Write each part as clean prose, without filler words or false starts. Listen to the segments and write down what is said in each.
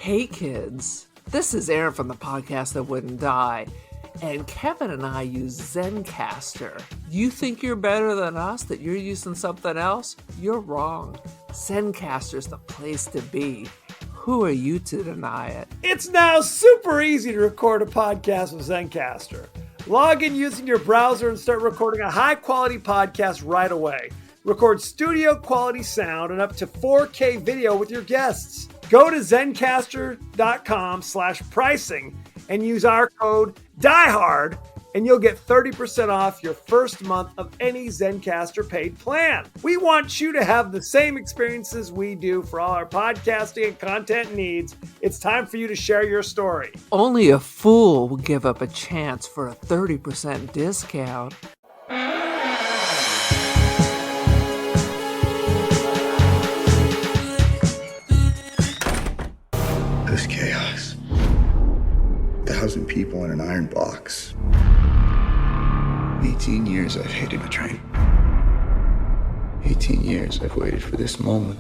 Hey kids, this is Aaron from the podcast that wouldn't die, and Kevin and I use Zencastr. You think you're better than us, that you're using something else? You're wrong. Zencastr's the place to be. Who are you to deny it? It's now super easy to record a podcast with Zencastr. Log in using your browser and start recording a high-quality podcast right away. Record studio-quality sound and up to 4K video with your guests. Go to zencastr.com/pricing and use our code DIEHARD and you'll get 30% off your first month of any Zencastr paid plan. We want you to have the same experiences we do for all our podcasting and content needs. It's time for you to share your story. Only a fool will give up a chance for a 30% discount. This chaos. 1,000 people in an iron box. 18 years I've hated a train. 18 years I've waited for this moment.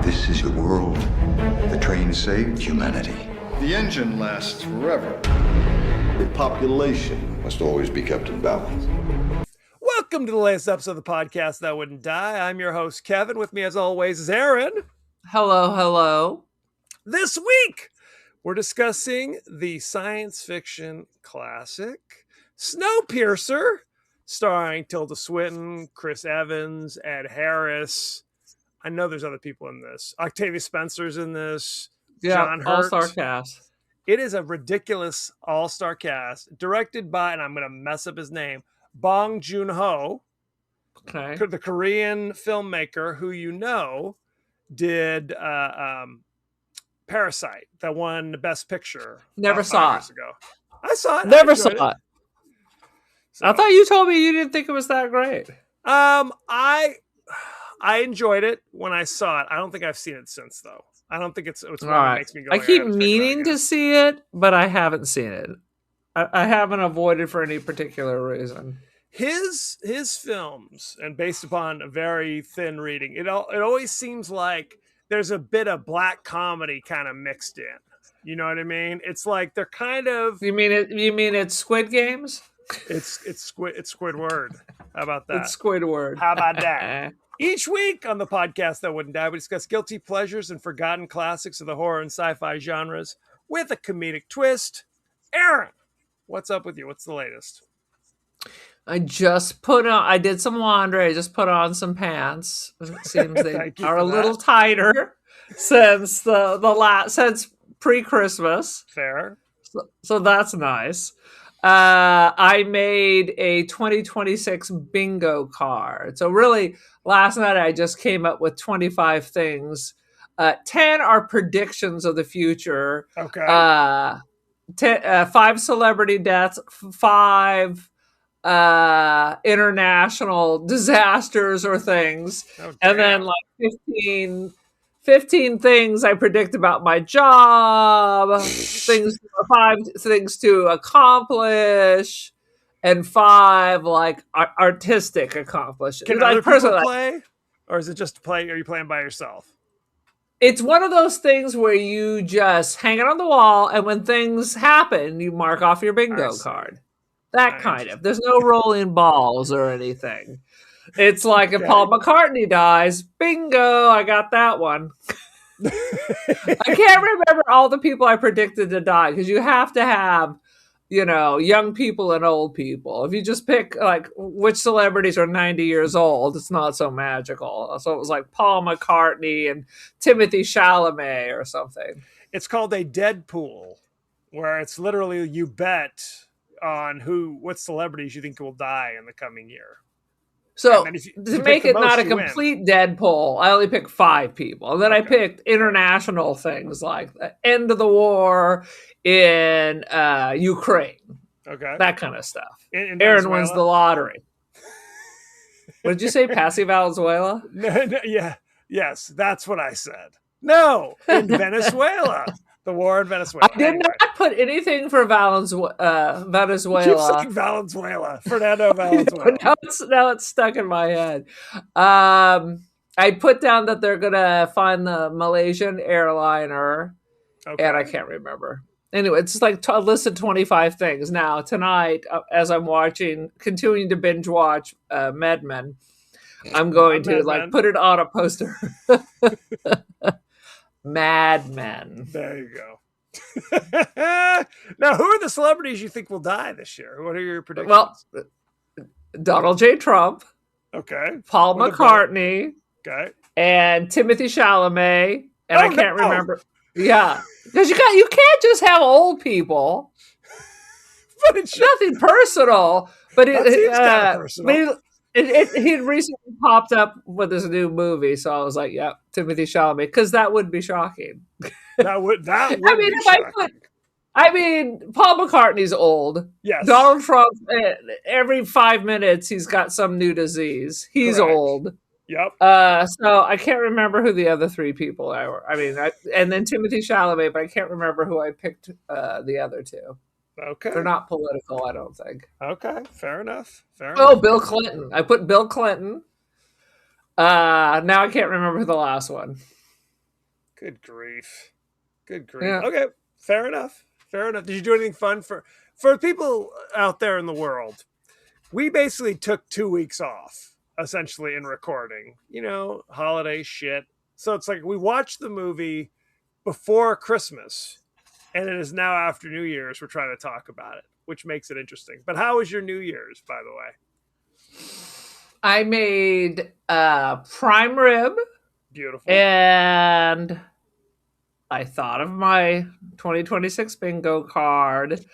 This is your world. The train saved humanity. The engine lasts forever. The population must always be kept in balance. Welcome to the latest episode of the podcast that wouldn't die. I'm your host, Kevin. With me, as always, is Aaron. Hello. This week, we're discussing the science fiction classic Snowpiercer, starring Tilda Swinton, Chris Evans, Ed Harris. I know there's other people in this. Octavia Spencer's in this. Yeah, John Hurt. all-star cast. It is a ridiculous all-star cast, directed by, and I'm going to mess up his name, Bong Joon-ho, Okay. the Korean filmmaker who you know did Parasite, that won the Best Picture. Never about saw 5 it. years ago. I saw it. Never I saw enjoyed it. So, I thought you told me you didn't think it was that great. I enjoyed it when I saw it. I don't think I've seen it since, though. I don't think it's one that makes me go. I keep meaning to see it, but I haven't seen it. I haven't avoided for any particular reason. His films, and based upon a very thin reading, it always seems like there's a bit of black comedy kind of mixed in. You know what I mean? It's like they're kind of. You mean it's Squid Games? It's Squidward. How about that? It's Squidward. How about that? Each week on the podcast that wouldn't die, we discuss guilty pleasures and forgotten classics of the horror and sci-fi genres with a comedic twist. Aaron, what's up with you? What's the latest? I did some laundry. I just put on some pants. It seems they are a little tighter since since pre-Christmas. Fair. So that's nice. I made a 2026 bingo card. So really, last night I just came up with 25 things. 10 are predictions of the future. Okay. 5 celebrity deaths, 5 international disasters or things, and then like 15 things I predict about my job, 5 things to accomplish, and 5 like artistic accomplishments. Can other people play, or is it just play? Are you playing by yourself? It's one of those things where you just hang it on the wall, and when things happen, you mark off your bingo card. That kind of. There's no rolling balls or anything. It's like if Paul McCartney dies, bingo, I got that one. I can't remember all the people I predicted to die because you have to have, young people and old people. If you just pick like which celebrities are 90 years old, it's not so magical. So it was like Paul McCartney and Timothy Chalamet or something. It's called a Deadpool, where it's literally you bet on what celebrities you think will die in the coming year. So to make it not a complete Deadpool, I only picked 5 people. And then I picked international things like the end of the war in Ukraine. Okay. That kind of stuff. In Aaron wins the lottery. What did you say? Passy Valenzuela? No, yeah. Yes, that's what I said. No, in Venezuela. The war in Venezuela. I did not put anything for Venezuela. Keep saying Valenzuela. Fernando Valenzuela. Now it's stuck in my head. I put down that they're gonna find the Malaysian airliner, and I Okay. can't remember. Anyway, it's like a list of 25 things. Now tonight, as I'm continuing to binge watch Mad Men, I'm going to Mad like Men. put it on a poster. Mad Men. There you go. Now, who are the celebrities you think will die this year? What are your predictions? Well, Donald J. Trump, Okay. Paul What about- McCartney, Okay. and Timothy Chalamet, and Oh, I can't no. remember. Yeah, because you can't just have old people. But it's Nothing personal, but That seems kinda personal. he had recently popped up with his new movie, so I was like, "Yeah, Timothy Chalamet," because that would be shocking. that would I be mean, shocking. Paul McCartney's old. Yes. Donald Trump, every 5 minutes, he's got some new disease. He's Correct. old. Yep. So I can't remember who the other three people are. I mean, and then Timothy Chalamet, but I can't remember who I picked the other two. Okay. They're not political, I don't think. Okay. Fair enough. Oh, Bill Clinton. I put Bill Clinton. Now I can't remember the last one. Good grief. Good grief. Yeah. Okay. Fair enough. Fair enough. Did you do anything fun for people out there in the world? We basically took 2 weeks off, essentially, in recording. Holiday shit. So it's like we watched the movie before Christmas, and it is now after New Year's. We're trying to talk about it, which makes it interesting. But how was your New Year's, by the way? I made prime rib. Beautiful. And I thought of my 2026 bingo card.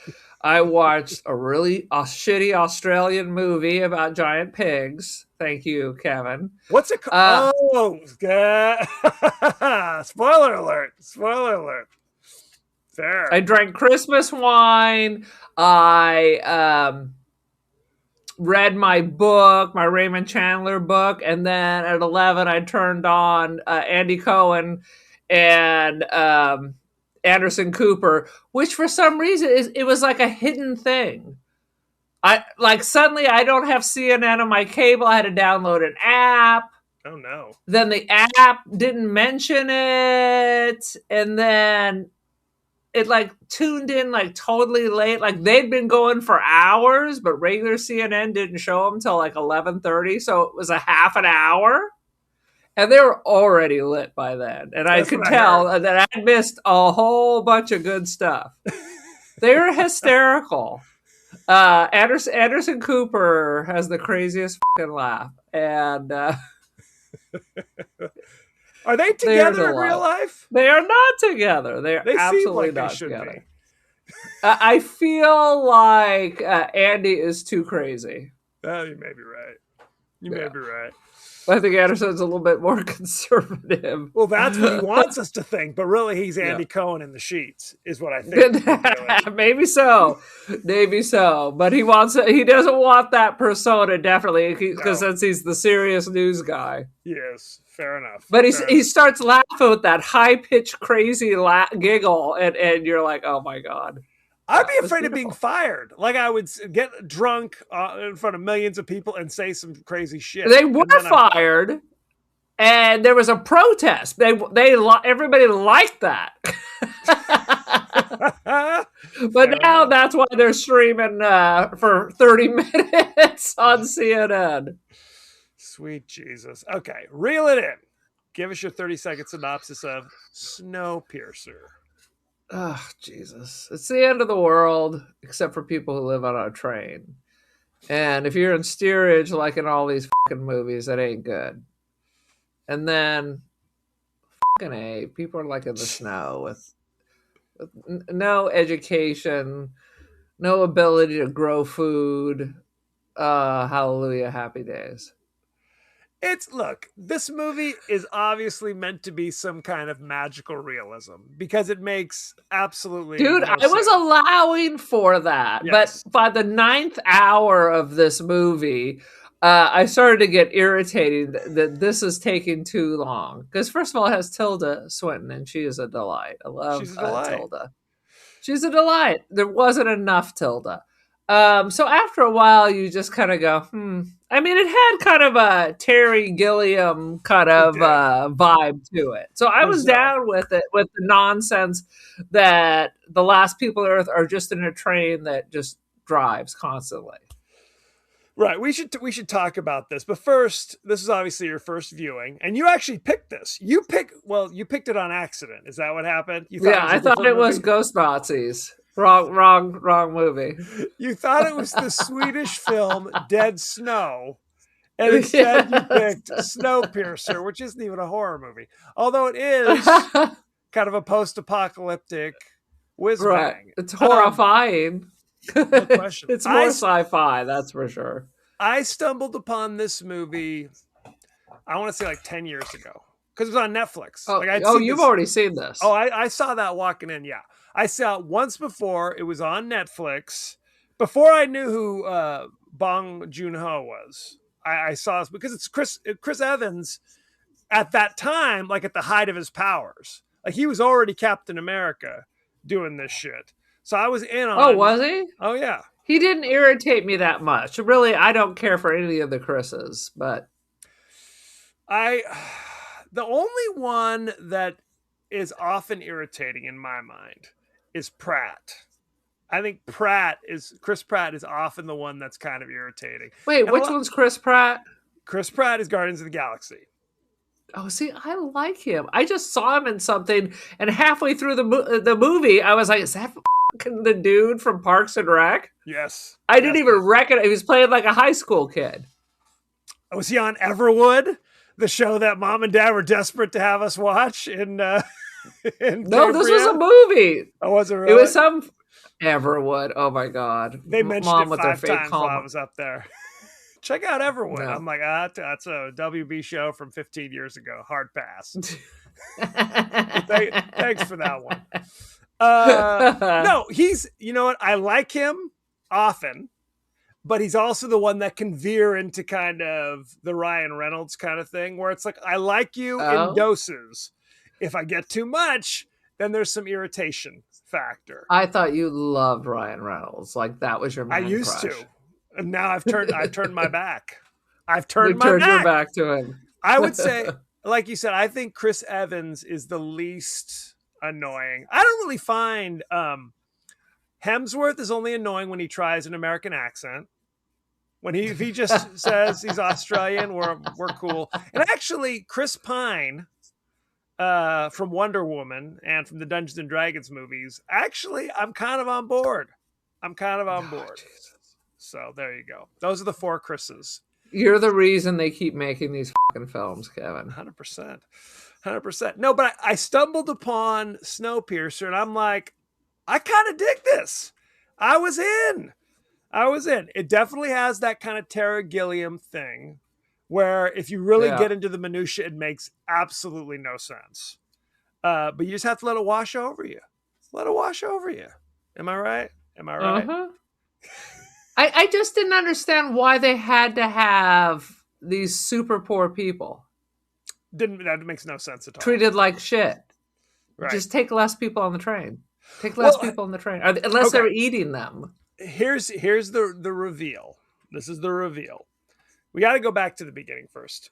I watched a really shitty Australian movie about giant pigs. Thank you, Kevin. What's it called? Spoiler alert. Spoiler alert. Fair. I drank Christmas wine. I read my book, my Raymond Chandler book, and then at 11 I turned on Andy Cohen and Anderson Cooper, which for some reason it was like a hidden thing. Suddenly I don't have CNN on my cable. I had to download an app. Oh no. Then the app didn't mention it, and then it tuned in totally late. They'd been going for hours, but regular CNN didn't show them till 11:30, so it was a half an hour. And they were already lit by then. And I could tell that I missed a whole bunch of good stuff. They were hysterical. Anderson Cooper has the craziest fucking laugh. And are they together in real life? They are not together. They absolutely seem like not they should together. Be. I feel like Andy is too crazy. You may be right. You may be right. I think Anderson's a little bit more conservative. Well, that's what he wants us to think, but really he's Andy Cohen in the sheets, is what I think. Maybe so. But he doesn't want that persona, definitely, because since he's the serious news guy. Yes, fair enough. But he starts laughing with that high-pitched, crazy giggle, and you're like, oh my God. I'd be afraid of being fired. I would get drunk in front of millions of people and say some crazy shit. They were fired, and there was a protest. Everybody liked that. But now that's why they're streaming for 30 minutes on CNN. Sweet Jesus. Okay, reel it in. Give us your 30-second synopsis of Snowpiercer. Oh, Jesus. It's the end of the world, except for people who live on a train. And if you're in steerage, like in all these fucking movies, that ain't good. And then, fucking A, people are in the snow with no education, no ability to grow food. Hallelujah, happy days. Look, this movie is obviously meant to be some kind of magical realism because it makes absolutely Dude, no I was sense. allowing for that. Yes. But by the 9th hour of this movie, I started to get irritated that this is taking too long. Because first of all, it has Tilda Swinton, and she is a delight. I love Tilda. She's a delight. There wasn't enough Tilda. So after a while, you just kind of go, I mean, it had kind of a Terry Gilliam kind It of did. vibe to it. So I was Bizarre. down with it, with the nonsense that the last people on Earth are just in a train that just drives constantly. Right. We should talk about this. But first, this is obviously your first viewing, and you actually picked this. You picked it on accident. Is that what happened? You thought it Yeah, was a I thought different it was movie? Ghost Nazis. Wrong movie. You thought it was the Swedish film Dead Snow, and instead you Yeah. picked Snowpiercer, which isn't even a horror movie. Although it is kind of a post-apocalyptic whiz Right. bang. It's horrifying. No question. It's more sci-fi, that's for sure. I stumbled upon this movie, I want to say like 10 years ago, because it was on Netflix. Oh, Like I'd oh seen you've this. already seen this. Oh, I saw that walking in. Yeah, I saw it once before. It was on Netflix before I knew who Bong Joon-ho was. I saw this because it's Chris Evans at that time, like at the height of his powers. Like he was already Captain America doing this shit. So I was in Oh, on. was he? Oh yeah. He didn't irritate me that much. Really, I don't care for any of the Chris's, but The only one that is often irritating in my mind is Pratt. I think Chris Pratt is often the one that's kind of irritating. wait, And which one's Chris Pratt? Chris Pratt is Guardians of the Galaxy. Oh, see, I like him. I just saw him in something, and halfway through the movie, I was like, "Is that the dude from Parks and Rec?" Yes. I didn't even recognize. He was playing like a high school kid. Was he on Everwood, the show that Mom and Dad were desperate to have us watch? In No, this was a movie. Oh, was it really? It was some Everwood. Oh my god! They mentioned Mom it with their 5 fake times while I calm. was up there. Check out Everwood. No. I'm like, that's a WB show from 15 years ago. Hard pass. Thanks for that one. No, you know what? I like him often, but he's also the one that can veer into kind of the Ryan Reynolds kind of thing where it's like, I like you in doses. If I get too much, then there's some irritation factor. I thought you loved Ryan Reynolds. Like that was your man I used crush. to. And now I've turned my back. I've You turned my turned back. your back to him. I would say, like you said, I think Chris Evans is the least annoying. I don't really find Hemsworth is only annoying when he tries an American accent. If he just says he's Australian, we're cool. And actually, Chris Pine from Wonder Woman and from the Dungeons and Dragons movies, actually, I'm kind of on board. So there you go. Those are the 4 Chris's. You're the reason they keep making these fucking films, Kevin. 100%. No, but I stumbled upon Snowpiercer, and I'm like, I kind of dig this. I was in. It definitely has that kind of Terry Gilliam thing, where if you really get into the minutia, it makes absolutely no sense. But you just have to let it wash over you. Am I right? Uh-huh. I just didn't understand why they had to have these super poor people That makes no sense at all. treated like shit. Right. Just take less people on the train. Take less people on the train, unless they're eating them. Here's the reveal. This is the reveal. We got to go back to the beginning first.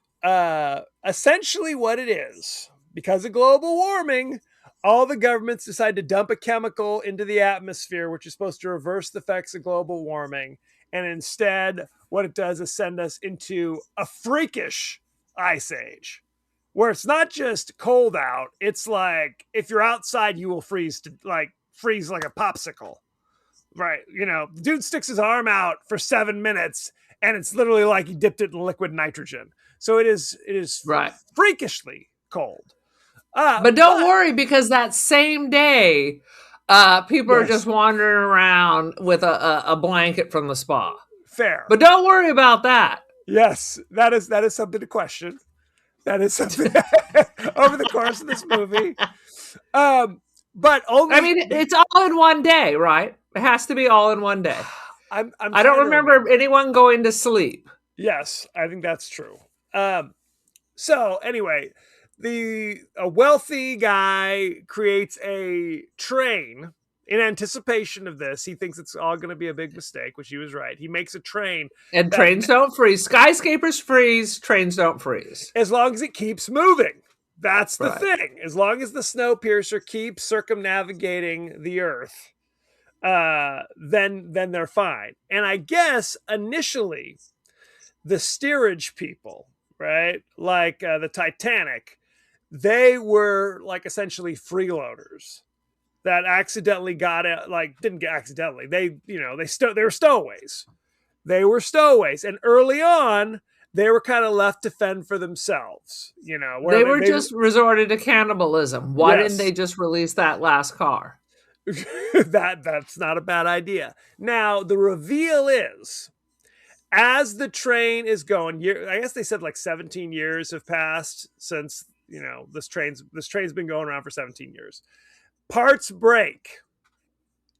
Essentially, what it is, because of global warming, all the governments decide to dump a chemical into the atmosphere, which is supposed to reverse the effects of global warming. And instead, what it does is send us into a freakish ice age, where it's not just cold out. It's like if you're outside, you will freeze like a popsicle. Right. Dude sticks his arm out for 7 minutes and it's literally like he dipped it in liquid nitrogen. So it is right. Freakishly cold. But don't worry, because that same day, people are just wandering around with a blanket from the spa. Fair. But don't worry about that. Yes, that is something to question. That is something over the course of this movie. But only, I mean, it's all in one day, right? It has to be all in one day. I don't remember anyone going to sleep. Yes, I think that's true. So anyway, a wealthy guy creates a train in anticipation of this, he thinks it's all going to be a big mistake, which he was right. He makes a train. And trains don't freeze. Skyscapers freeze. Trains don't freeze. As long as it keeps moving. That's the Right. thing. As long as the Snowpiercer keeps circumnavigating the Earth, then they're fine. And I guess initially, the steerage people, right, like the Titanic, they were like essentially freeloaders that accidentally got it, like didn't get accidentally. They were stowaways. They were stowaways, and early on, they were kind of left to fend for themselves. They were just resorted to cannibalism. Why Yes. didn't they just release that last car? That's not a bad idea. Now the reveal is, as the train is going, I guess they said like 17 years have passed since this train's been going around for 17 years. Parts break,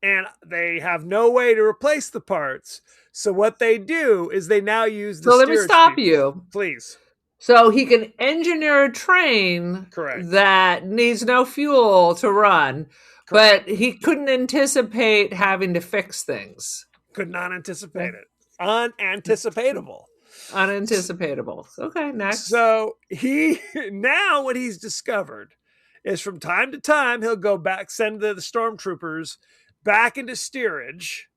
and they have no way to replace the parts. So what they do is they now use the. So let me stop people. you, please. So he can engineer a train Correct. that needs no fuel to run, Correct. but he couldn't anticipate having to fix things. Could not anticipate it. Unanticipatable. Unanticipatable. Okay, next. So now what he's discovered is from time to time he'll go back, send the stormtroopers back into steerage,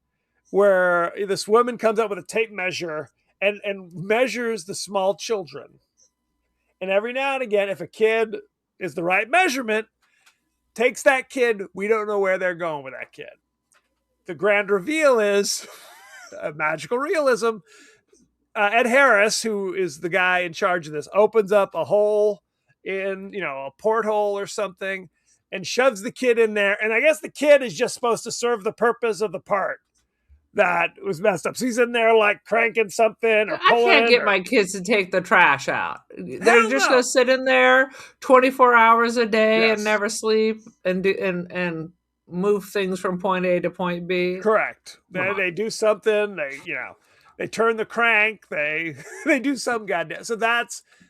where this woman comes up with a tape measure and measures the small children. And every now and again, if a kid is the right measurement, takes that kid, we don't know where they're going with that kid. The grand reveal is magical realism. Ed Harris, who is the guy in charge of this, opens up a hole in, a porthole or something and shoves the kid in there. And I guess the kid is just supposed to serve the purpose of the part that was messed up. So he's in there like cranking something or pulling. I can't get my kids to take the trash out. They're just going to sit in there 24 hours a day and never sleep and move things from point A to point B. Correct. They do something. They turn the crank. They do some goddamn.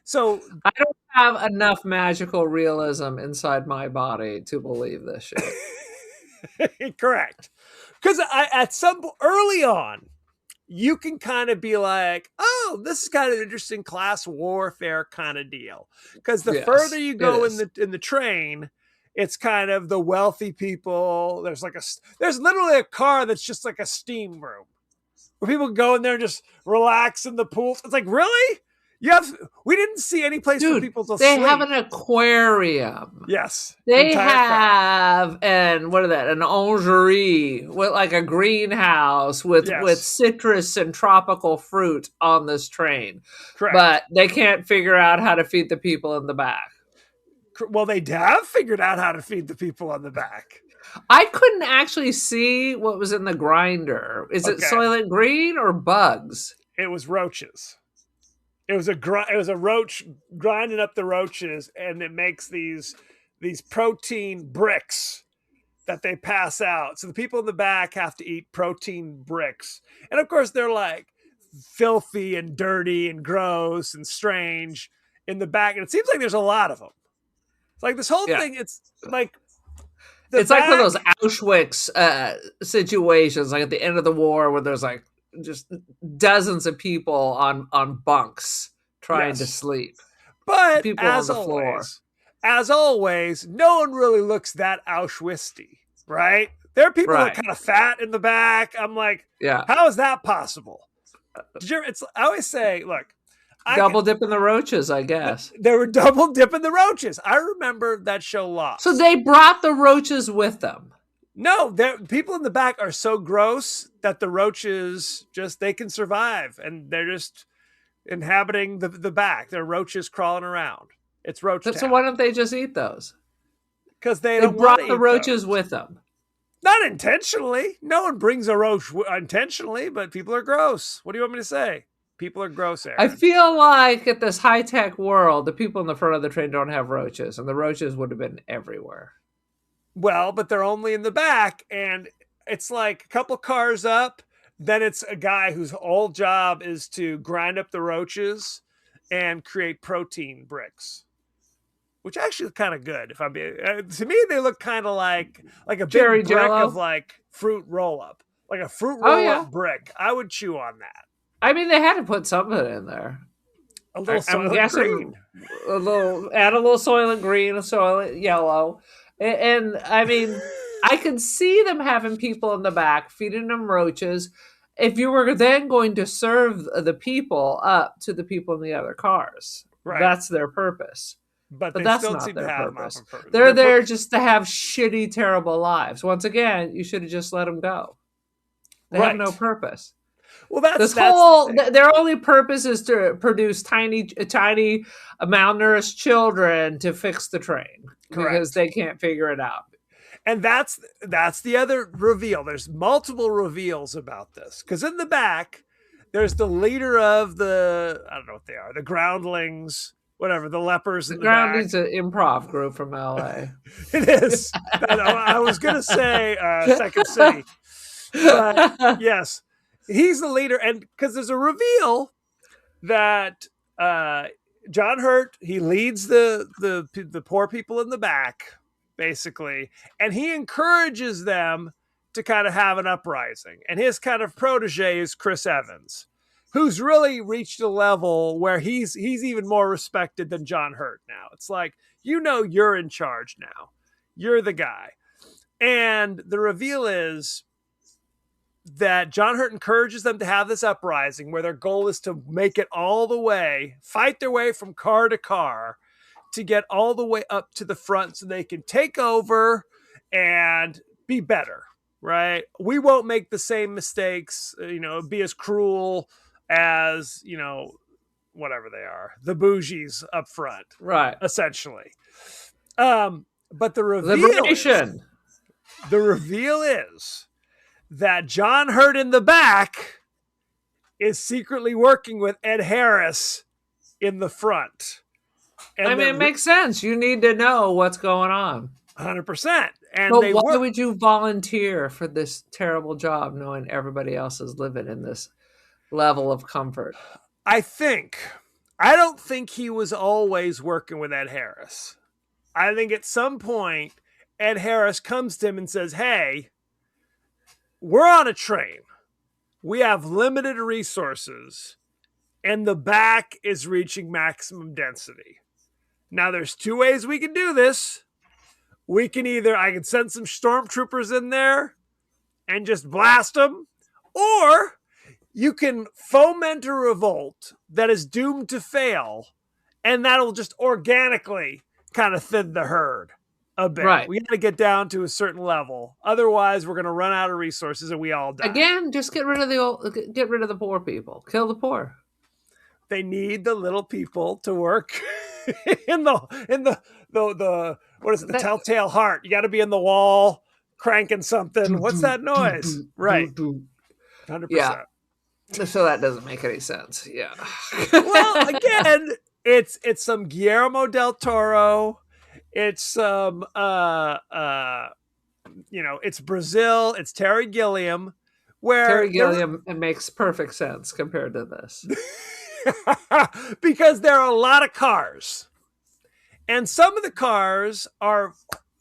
So I don't have enough magical realism inside my body to believe this shit. Correct. Because at some early on, you can kind of be like, oh, this is kind of an interesting class warfare kind of deal. Because the further you go in the train, it's kind of the wealthy people. There's literally a car that's just like a steam room where people go in there and just relax in the pool. It's like, really? We didn't see any place for people to they sleep. have an aquarium. Yes. They have an orangerie with like a greenhouse with citrus and tropical fruit on this train. Correct. But they can't figure out how to feed the people in the back. Well, they have figured out how to feed the people on the back. I couldn't actually see what was in the grinder. Is it Soylent Green or bugs? It was roaches. It was a roach grinding up the roaches, and it makes these protein bricks that they pass out. So the people in the back have to eat protein bricks. And of course, they're like filthy and dirty and gross and strange in the back. And it seems like there's a lot of them. It's like this whole thing, it's like... It's like one of those Auschwitz situations, like at the end of the war, where there's like just dozens of people on bunks trying to sleep. But people as on the floor. As always, no one really looks that Auschwitz-y, right? There are people that are kind of fat in the back. I'm like, how is that possible? I always say, look, double dipping the roaches, I guess. They were double dipping the roaches. I remember that show Lost. So they brought the roaches with them. No, people in the back are so gross that the roaches they can survive, and they're just inhabiting the back. They're roaches crawling around. It's roach town. So why don't they just eat those? Because they brought the roaches with them. Not intentionally. No one brings a roach intentionally, but people are gross. What do you want me to say? People are gross, Aaron. I feel like at this high-tech world, the people in the front of the train don't have roaches, and the roaches would have been everywhere. Well, but they're only in the back, and it's like a couple cars up, then it's a guy whose whole job is to grind up the roaches and create protein bricks. which actually look kind of good. If I'm being, to me, they look kind of like a Cherry big brick Jell-O? of like fruit roll up, like a fruit Oh, roll yeah. up brick. I would chew on that. I mean, they had to put something in there. A little I'm Soylent guessing Green. add a little Soylent Green, a Soylent Yellow, and I mean, I could see them having people in the back feeding them roaches. If you were then going to serve the people up to the people in the other cars, Right. that's their purpose. But they that's still not seem their to have purpose. them on purpose. They're there just to have shitty, terrible lives. Once again, you should have just let them go. They have no purpose. Well, that's their only purpose is to produce tiny, malnourished children to fix the train. Correct. Because they can't figure it out. And that's the other reveal. There's multiple reveals about this. Because in the back, there's the leader of the, I don't know what they are, the groundlings, whatever, the lepers in the back. Groundlings an improv group from LA. It is. I was going to say Second City. But yes, he's the leader. And because there's a reveal that John Hurt, he leads the poor people in the back, basically, and he encourages them to kind of have an uprising. And his kind of protege is Chris Evans, who's really reached a level where he's even more respected than John Hurt now. It's like, you're in charge now. You're the guy. And the reveal is that John Hurt encourages them to have this uprising where their goal is to make it all the way, fight their way from car to car to get all the way up to the front so they can take over and be better, right? We won't make the same mistakes, be as cruel as, whatever they are, the bougies up front, right? Essentially. But the reveal is that John Hurt in the back is secretly working with Ed Harris in the front. And it makes sense. You need to know what's going on. 100%. And but why would you volunteer for this terrible job knowing everybody else is living in this level of comfort? I don't think he was always working with Ed Harris. I think at some point, Ed Harris comes to him and says, hey, we're on a train. We have limited resources, and the back is reaching maximum density. Now, there's two ways we can do this. I can send some stormtroopers in there and just blast them, or you can foment a revolt that is doomed to fail, and that'll just organically kind of thin the herd a bit. Right. We got to get down to a certain level. Otherwise, we're going to run out of resources and we all die. Again, just get rid of the poor people. Kill the poor. They need the little people to work in the what is it? The telltale heart. You got to be in the wall cranking something. What's that noise? Right. 100%. Yeah. So that doesn't make any sense. Yeah. Well, again, it's some Guillermo del Toro. It's some it's Brazil, it's Terry Gilliam, where Terry Gilliam, it makes perfect sense compared to this. Because there are a lot of cars. And some of the cars are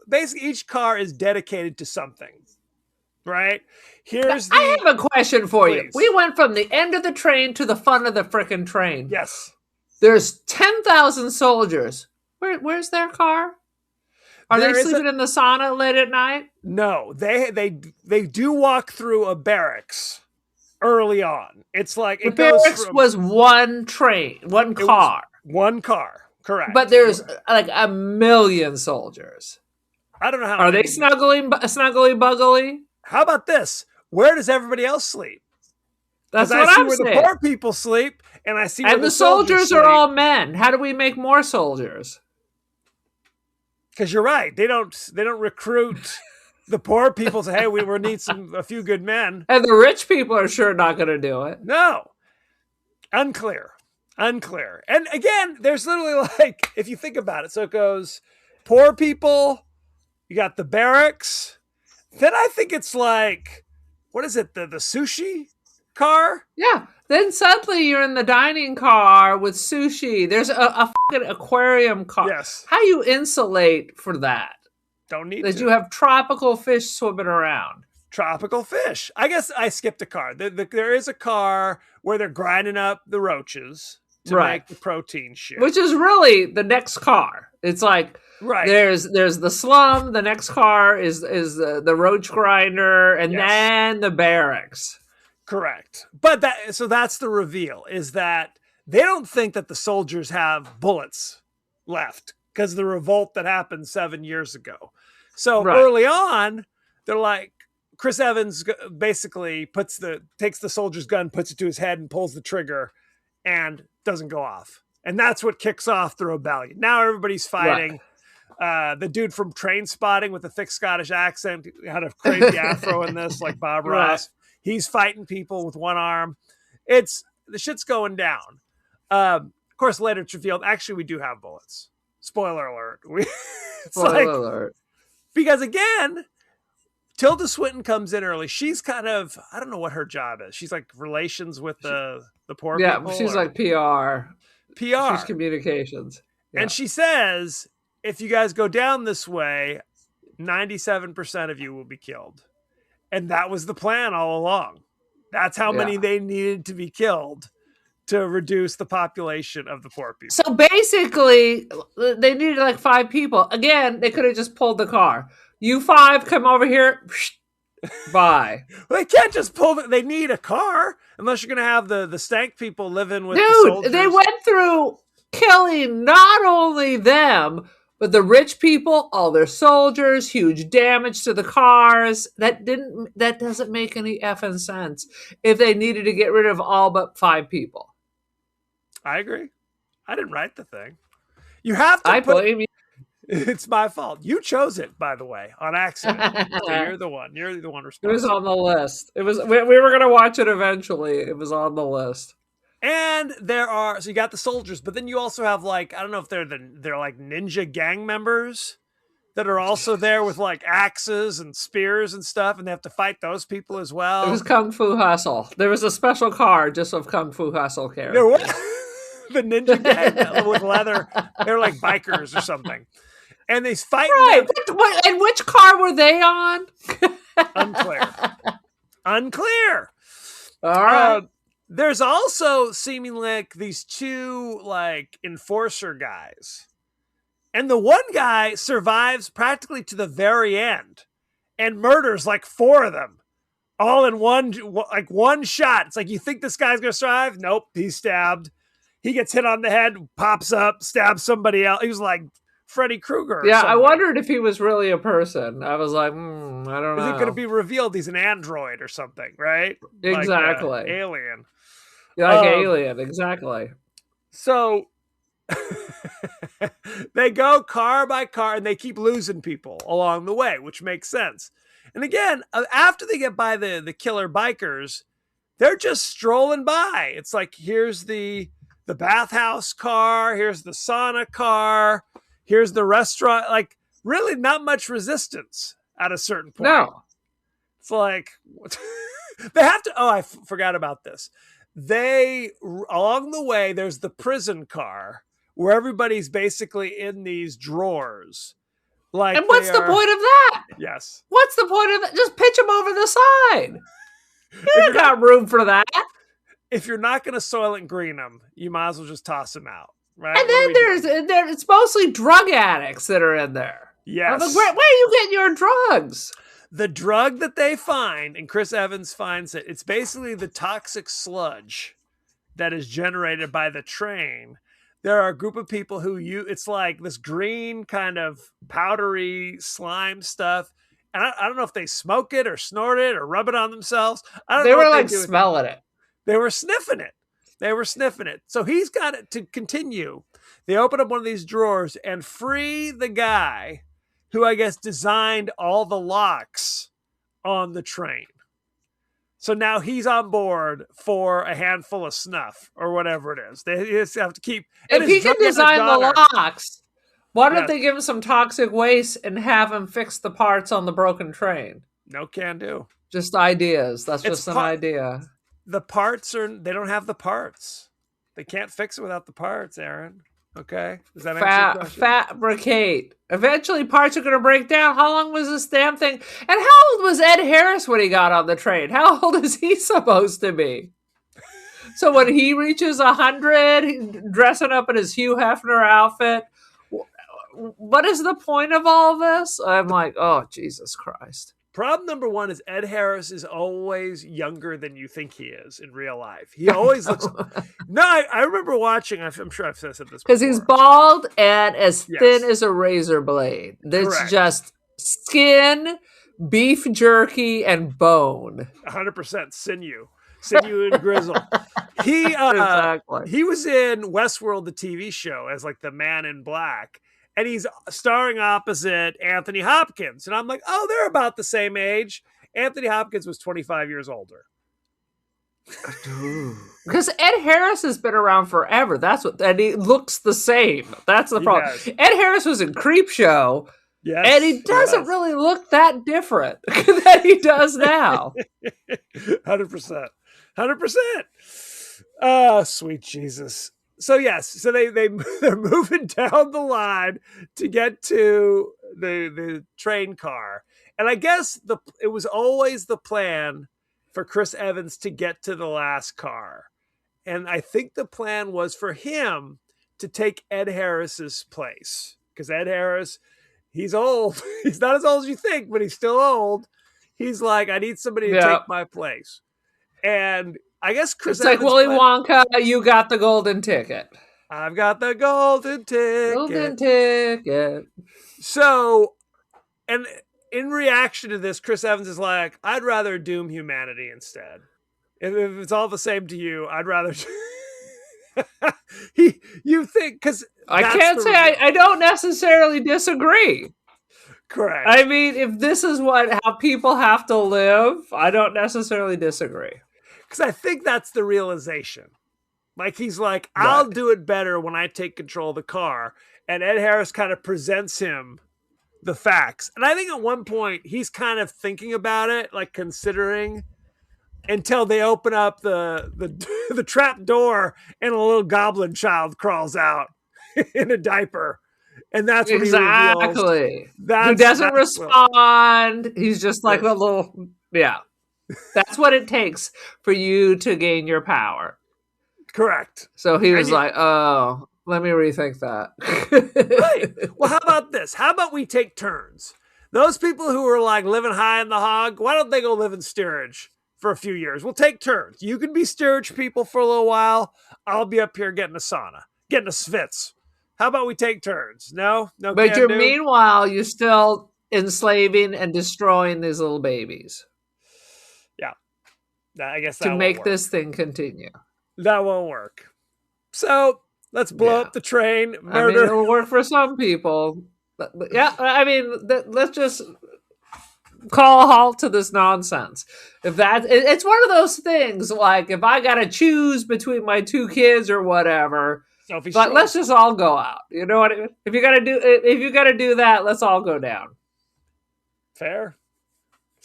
basically, each car is dedicated to something. Right? I have a question for you. Please. We went from the end of the train to the front of the frickin' train. Yes. There's 10,000 soldiers. Where's their car? Are they sleeping in the sauna late at night? No, they do walk through a barracks early on. It's like the barracks was one car. One car, correct. But there's like a million soldiers. I don't know how. Are they snuggly buggly? How about this? Where does everybody else sleep? That's what I'm saying. Where the poor people sleep, and I see where the soldiers are all men. How do we make more soldiers? Because you're right, they don't recruit the poor people. Say, hey, we need a few good men, and the rich people are sure not going to do it. No, unclear. And again, there's literally like, if you think about it, so it goes poor people. You got the barracks. Then I think it's like, what is it? The sushi car? Yeah. Then suddenly you're in the dining car with sushi. There's a fucking aquarium car. Yes. How you insulate for that? Don't need That to. you have tropical fish swimming around. Tropical fish. I guess I skipped a car. There is a car where they're grinding up the roaches to make the protein shit. Which is really the next car. It's like there's the slum, the next car is the roach grinder, and then the barracks. Correct. But that's the reveal, is that they don't think that the soldiers have bullets left because of the revolt that happened 7 years ago. So early on, they're like, Chris Evans basically takes the soldier's gun, puts it to his head, and pulls the trigger, and doesn't go off. And that's what kicks off the rebellion. Now everybody's fighting. The dude from Train Spotting with the thick Scottish accent had a crazy afro in this, like Bob Ross. He's fighting people with one arm. The shit's going down. Of course, later it's revealed, actually, we do have bullets. Spoiler alert. Spoiler alert. Because again, Tilda Swinton comes in early. She's kind of, I don't know what her job is. She's like relations with the poor people. Yeah, she's like PR. She's communications. Yeah. And she says, if you guys go down this way, 97% of you will be killed. And that was the plan all along. That's how many they needed to be killed to reduce the population of the poor people. So basically, they needed like 5 people. Again, they could have just pulled the car. You 5, come over here. Bye. They can't just pull they need a car unless you're going to have the stank people living with the soldiers. They went through killing not only them, but the rich people, all their soldiers, huge damage to the cars. That doesn't make any effing sense if they needed to get rid of all but 5 people. I agree. I didn't write the thing. You have to I blame you. It's my fault. You chose it, by the way, on accident. So you're the one. You're the one responsible. It was on the list. It was. We were going to watch it eventually. It was on the list. And so you got the soldiers, but then you also have like, I don't know if they're like ninja gang members that are also there with like axes and spears and stuff, and they have to fight those people as well. It was Kung Fu Hustle. There was a special car just of Kung Fu Hustle characters. There was the ninja gang with leather. They're like bikers or something. And they fight. Right. And which car were they on? Unclear. All right. There's also seemingly like these 2 like enforcer guys. And the one guy survives practically to the very end and murders like 4 of them. All in one shot. It's like, you think this guy's going to survive? Nope. He's stabbed. He gets hit on the head, pops up, stabs somebody else. He was like Freddy Krueger. Yeah, I wondered if he was really a person. I was like, I don't know. Is it going to be revealed he's an android or something, right? Exactly. Like, alien. Like Alien, exactly. So they go car by car and they keep losing people along the way, which makes sense. And again, after they get by the killer bikers, they're just strolling by. It's like, here's the bathhouse car, here's the sauna car, here's the restaurant. Like, really not much resistance at a certain point. No. It's like, they have to, I forgot about this. Along the way, there's the prison car where everybody's basically in these drawers. Like, and what's the point of that? Yes. What's the point of that? Just pitch them over the side. You got room for that. If you're not going to soil and green them, you might as well just toss them out, right? And then it's mostly drug addicts that are in there. Yes. Like, where are you getting your drugs? The drug that they find, and Chris Evans finds it, it's basically the toxic sludge that is generated by the train. There are a group of people it's like this green kind of powdery slime stuff. And I don't know if they smoke it or snort it or rub it on themselves. I don't know. They were like smelling it. They were sniffing it. So he's got it to continue. They open up one of these drawers and free the guy who I guess designed all the locks on the train. So now he's on board for a handful of snuff or whatever it is. They just have to keep. If he can design the locks, why don't they give him some toxic waste and have him fix the parts on the broken train? No can do. Just ideas. That's just an idea. the parts they don't have the parts. They can't fix it without the parts, Aaron. Okay. Does that answer your question? Fabricate. Eventually parts are going to break down. How long was this damn thing? And how old was Ed Harris when he got on the train? How old is he supposed to be? So when he reaches 100, dressing up in his Hugh Hefner outfit, what is the point of all this? I'm like, oh, Jesus Christ. Problem number one is Ed Harris is always younger than you think he is in real life. He always looks. No, I remember watching. I'm sure I've said this because he's bald and as thin as a razor blade. There's Correct. just skin, beef jerky, and bone. 100% sinew and grizzle. He was in Westworld, the TV show, as like the man in black. And he's starring opposite Anthony Hopkins. And I'm like, oh, they're about the same age. Anthony Hopkins was 25 years older. Because Ed Harris has been around forever. And he looks the same. That's the problem. Ed Harris was in Creepshow. Yes, and he doesn't really look that different than he does now. 100%. 100%. Oh, sweet Jesus. So yes, so they're moving down the line to get to the train car, and I guess it was always the plan for Chris Evans to get to the last car, and I think the plan was for him to take Ed Harris's place because Ed Harris, he's old. He's not as old as you think, but he's still old. He's like, I need somebody to take my place, and I guess Chris Evans like Willy Wonka, you got the golden ticket. I've got the golden ticket. Golden ticket. So, and in reaction to this, Chris Evans is like, I'd rather doom humanity instead. If it's all the same to you, I'd rather... you think, because... I can't say I don't necessarily disagree. Correct. I mean, if this is how people have to live, I don't necessarily disagree. Because I think that's the realization. Like, he's like, I'll do it better when I take control of the car. And Ed Harris kind of presents him the facts. And I think at one point, he's kind of thinking about it, like considering, until they open up the trap door and a little goblin child crawls out in a diaper. And that's what he reveals. Who doesn't respond. He's just like a little, That's what it takes for you to gain your power. Correct. So he was like, oh, let me rethink that. Right. Well, how about this? How about we take turns? Those people who are like living high in the hog, why don't they go live in steerage for a few years? We'll take turns. You can be steerage people for a little while. I'll be up here getting a sauna, getting a svitz. How about we take turns? No? But meanwhile, you're still enslaving and destroying these little babies. Yeah. I guess that to make this thing continue. That won't work. So let's blow up the train. Murder. I mean, it'll work for some people. But I mean, let's just call a halt to this nonsense. It's one of those things. Like if I got to choose between my two kids or whatever, but let's just all go out. You know what I mean? If you got to do that, let's all go down. Fair.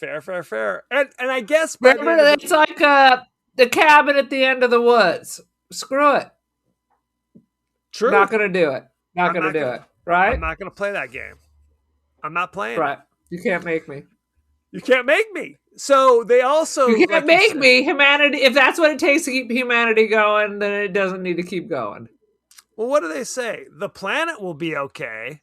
And I guess remember, it's like the cabin at the end of the woods. Screw it. True. Not going to do it. Not going to do it. Right? I'm not going to play that game. I'm not playing. Right. You can't make me. You can't make me. So they also... You can't make me. Humanity, if that's what it takes to keep humanity going, then it doesn't need to keep going. Well, what do they say? The planet will be okay.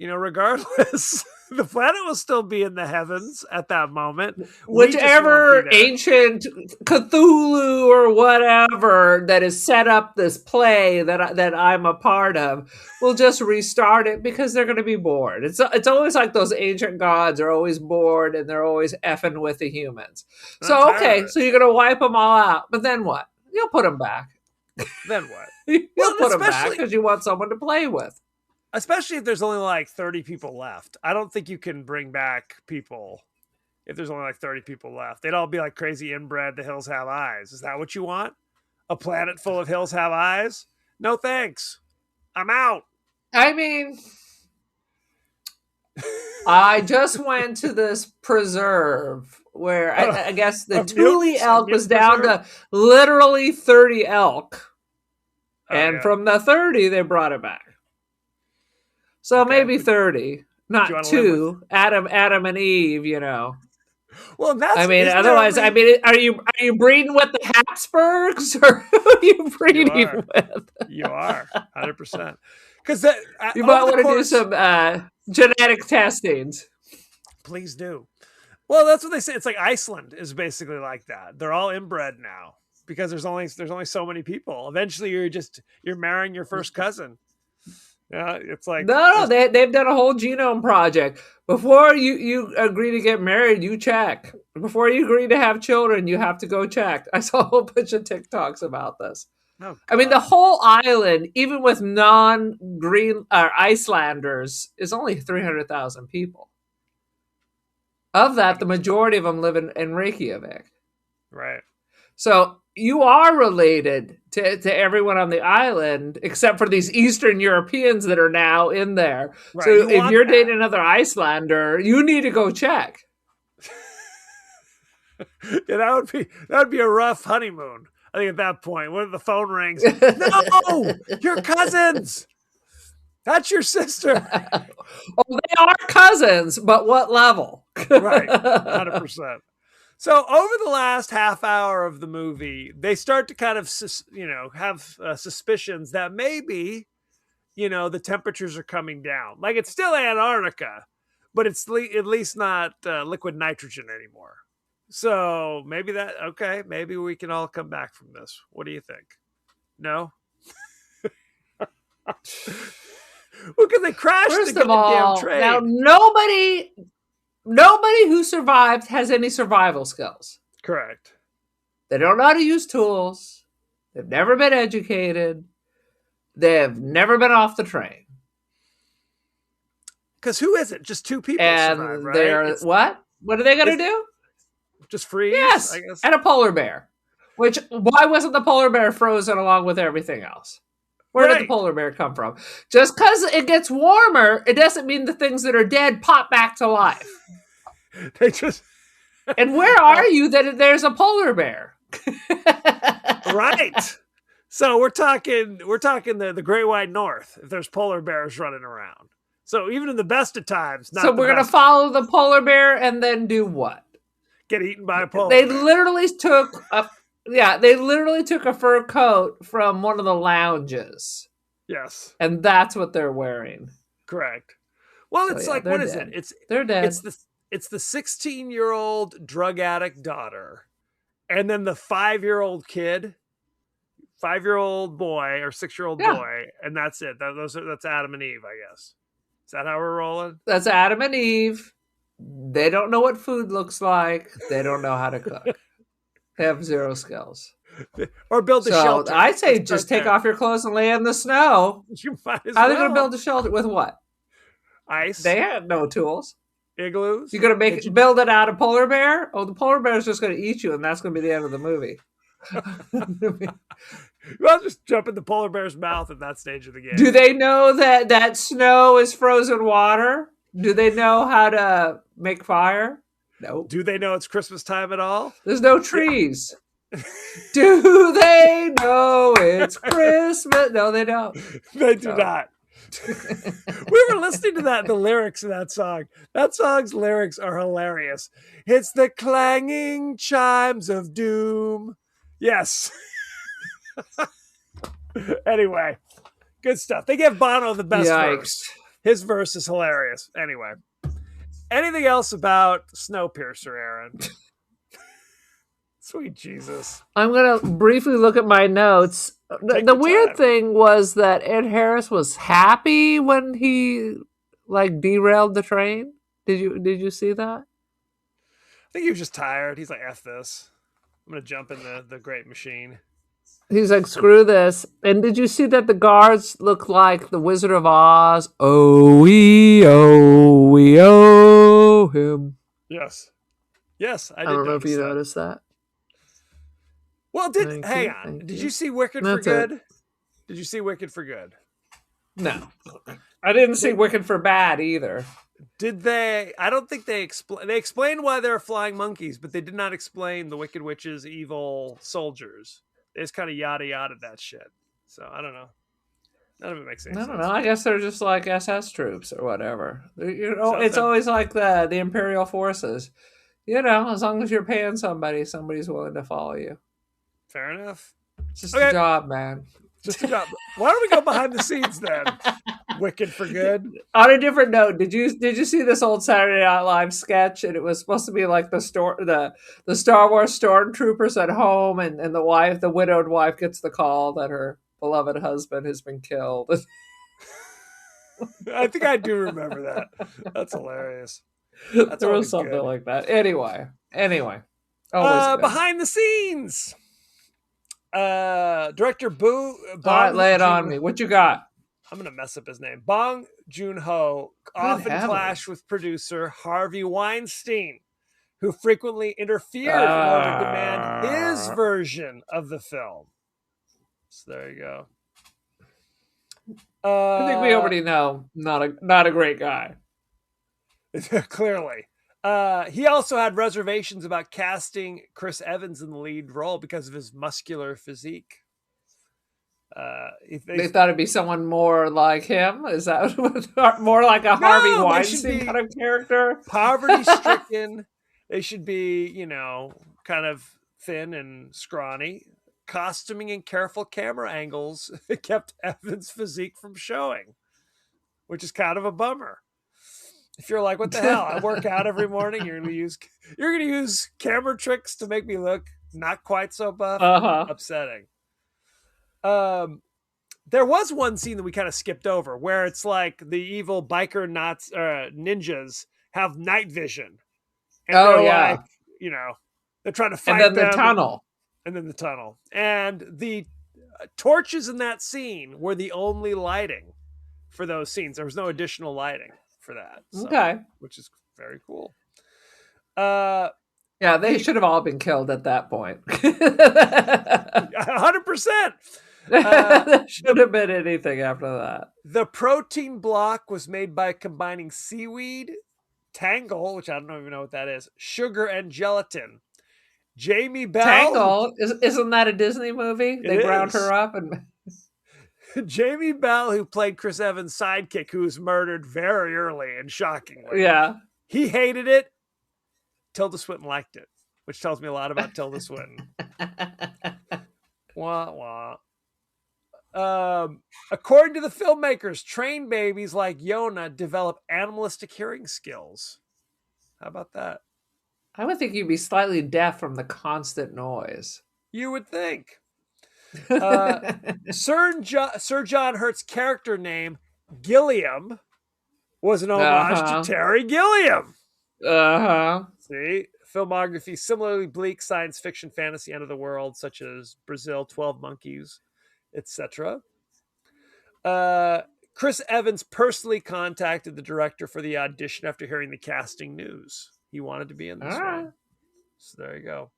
Regardless, the planet will still be in the heavens at that moment. Whichever ancient Cthulhu or whatever that has set up this play that I'm a part of will just restart it because they're going to be bored. It's always like those ancient gods are always bored and they're always effing with the humans. So, okay, so you're going to wipe them all out. But then what? You'll put them back. Then what? You'll put them back because you want someone to play with. Especially if there's only like 30 people left. I don't think you can bring back people if there's only like 30 people left. They'd all be like crazy inbred, the hills have eyes. Is that what you want? A planet full of hills have eyes? No thanks. I'm out. I mean, I just went to this preserve where I guess the A Thule elk mute was down preserve? to literally 30 elk. Oh, And yeah. from the 30, they brought it back. So Okay. maybe 30, you not wanna live with- 2. Adam and Eve, you know. Well, that's. I mean, isn't there otherwise, only- I mean, are you breeding with the Habsburgs or who are you breeding are. with? You are 100%. Because that You might want to do some genetic testings. Please do. Well, that's what they say. It's like Iceland is basically like that. They're all inbred now because there's only so many people. Eventually, you're marrying your first cousin. Yeah, it's like No, they've done a whole genome project. Before you agree to get married, you check. Before you agree to have children, you have to go check. I saw a whole bunch of TikToks about this. Oh, I mean, the God. whole island, even with non-green Icelanders, is only 300,000 people. Of that, the majority of them live in Reykjavik. Right. So you are related to everyone on the island, except for these Eastern Europeans that are now in there. Right. So if want you're that. dating another Icelander, you need to go check. Yeah, that would be a rough honeymoon. I think at that point, when the phone rings, no, you're cousins. That's your sister. Oh, they are cousins, but what level? Right, 100%. So over the last half hour of the movie, they start to kind of, have suspicions that maybe, the temperatures are coming down. Like it's still Antarctica, but it's at least not liquid nitrogen anymore. So maybe maybe we can all come back from this. What do you think? No? Well, because they crashed First the of all, damn train. now nobody who survived has any survival skills. Correct. They don't know how to use tools. They've never been educated. They've never been off the train. Because who is it? Just 2 people And survived, right? they're what? What are they going to do? Just freeze? Yes, I guess. and a polar bear. Which, why wasn't the polar bear frozen along with everything else? Where did the Right. polar bear come from? Just because it gets warmer, it doesn't mean the things that are dead pop back to life. They just And where are you that there's a polar bear? right. So we're talking the Great White North. If there's polar bears running around, so even in the best of times, not So the we're gonna best, follow the polar bear and then do what? get eaten by a polar They bear. literally took a fur coat from one of the lounges, Yes, and that's what they're wearing. correct. Well, So, it's yeah, like they're what is dead. it? They're dead. It's the 16-year-old drug addict daughter, and then the 5-year-old kid, 5-year-old boy or 6-year-old Yeah. boy, and that's it. That's Adam and Eve, I guess. Is that how we're rolling? That's Adam and Eve. They don't know what food looks like. They don't know how to cook. They have 0 skills. Or build a So shelter. I say Let's just start take there. off your clothes and lay in the snow. You might as How are they well. going to build a shelter with what? Ice, They have no tools. igloos. You're going to build it out of polar bear? Oh, the polar bear is just going to eat you, and that's going to be the end of the movie. Well, just jump in the polar bear's mouth at that stage of the game. Do they know that snow is frozen water? Do they know how to make fire? No. Do they know it's Christmas time at all? There's no trees. Do they know it's Christmas? No, they don't. They do No. not. We were listening to the lyrics of that song. That song's lyrics are hilarious. It's the clanging chimes of doom. Yes. Anyway, good stuff. They give Bono the best verse. His verse is hilarious. Anyway, anything else about Snowpiercer, Aaron? Sweet Jesus. I'm going to briefly look at my notes. Take The your weird time. thing was that Ed Harris was happy when he derailed the train. Did you see that? I think he was just tired. He's like, F this. I'm going to jump in the great machine. He's like, screw this. And did you see that the guards look like the Wizard of Oz? Oh, we owe him. Yes. Yes, I I did don't know if you notice that. noticed that. Well, Thank hang you, on. thank Did you. you see Wicked That's for it. Good? Did you see Wicked for Good? No. I didn't see Wicked for Bad either. Did they? I don't think they explain. They explained why they're flying monkeys, but they did not explain the Wicked Witch's evil soldiers. They just kind of yada yada that shit. So I don't know. None of it makes any I don't sense. know. I guess they're just like SS troops or whatever. It's Something. always like the Imperial forces. As long as you're paying somebody, somebody's willing to follow you. Fair enough. It's just Okay. a job, man. Just a job. Why don't we go behind the scenes then? Wicked for good. On a different note, did you see this old Saturday Night Live sketch? And it was supposed to be like the Star Wars stormtroopers at home, and the widowed wife, gets the call that her beloved husband has been killed. I think I do remember that. That's hilarious. That's there was always something good. like that. Anyway, always good. Behind the scenes. Director All right, lay it on me. What you got? I'm gonna mess up his name. Bong Joon-ho often clashed with producer Harvey Weinstein, who frequently interfered in order to demand his version of the film. So there you go. I think we already know not a great guy. Clearly. He also had reservations about casting Chris Evans in the lead role because of his muscular physique. They thought it'd be someone more like him. Is that more like a Harvey Weinstein kind of character? Poverty-stricken. They should be, kind of thin and scrawny. Costuming and careful camera angles kept Evans' physique from showing, which is kind of a bummer. If you're like, what the hell? I work out every morning. You're gonna use camera tricks to make me look not quite so buff. Upsetting. There was one scene that we kind of skipped over where it's like the evil biker ninjas have night vision. And they're trying to fight and then them. the tunnel. And then the tunnel. And the torches in that scene were the only lighting for those scenes. There was no additional lighting for that. Okay. Which is very cool. Yeah, they should have all been killed at that point. 100%. There should have been anything after that. The protein block was made by combining seaweed, tangle, which I don't even know what that is, sugar, and gelatin. Jamie Bell. Tangle? Isn't that a Disney movie? They ground her up and... Jamie Bell, who played Chris Evans' sidekick, who was murdered very early and shockingly. Yeah. He hated it. Tilda Swinton liked it, which tells me a lot about Tilda Swinton. Wah, wah. According to the filmmakers, trained babies like Yona develop animalistic hearing skills. How about that? I would think you'd be slightly deaf from the constant noise. You would think. Sir John Hurt's character name, Gilliam, was an homage to Terry Gilliam. See? Filmography, similarly bleak science fiction, fantasy, end of the world, such as Brazil, 12 Monkeys, etc. Chris Evans personally contacted the director for the audition after hearing the casting news. He wanted to be in this one. So there you go.